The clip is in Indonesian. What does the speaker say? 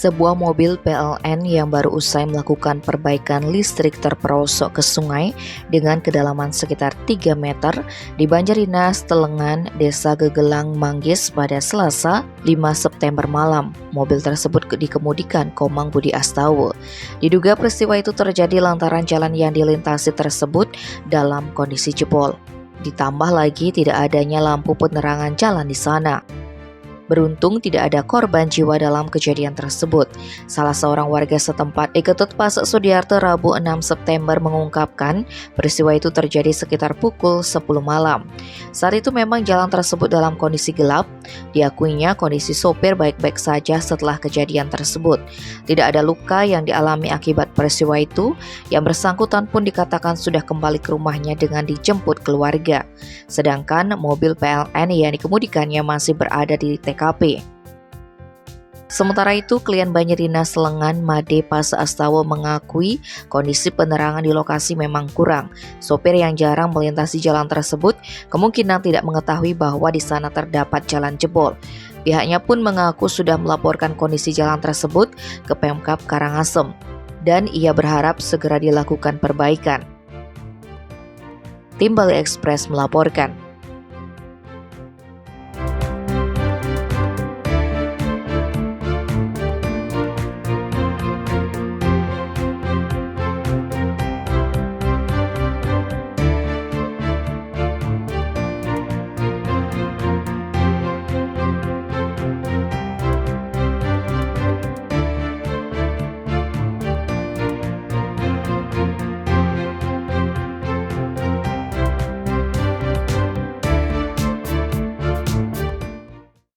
Sebuah mobil PLN yang baru usai melakukan perbaikan listrik terperosok ke sungai dengan kedalaman sekitar 3 meter di Banjarinas, Telengan, Desa Gegelang, Manggis pada Selasa 5 September malam. Mobil tersebut dikemudikan Komang Budi Astawa. Diduga peristiwa itu terjadi lantaran jalan yang dilintasi tersebut dalam kondisi jebol. Ditambah lagi tidak adanya lampu penerangan jalan di sana. Beruntung tidak ada korban jiwa dalam kejadian tersebut. Salah seorang warga setempat di Ketut Pasek Sudiarto Rabu 6 September mengungkapkan peristiwa itu terjadi sekitar pukul 10 malam. Saat itu memang jalan tersebut dalam kondisi gelap. Diakuinya kondisi sopir baik-baik saja setelah kejadian tersebut. Tidak ada luka yang dialami akibat peristiwa itu. Yang bersangkutan pun dikatakan sudah kembali ke rumahnya dengan dijemput keluarga. Sedangkan mobil PLN yang dikemudikannya masih berada di TKP. Sementara itu, klien Banjarinas Telengan Made Pasek Astawa mengakui kondisi penerangan di lokasi memang kurang. Sopir yang jarang melintasi jalan tersebut kemungkinan tidak mengetahui bahwa di sana terdapat jalan jebol. Pihaknya pun mengaku sudah melaporkan kondisi jalan tersebut ke Pemkab Karangasem dan ia berharap segera dilakukan perbaikan. Tim Bali Express melaporkan.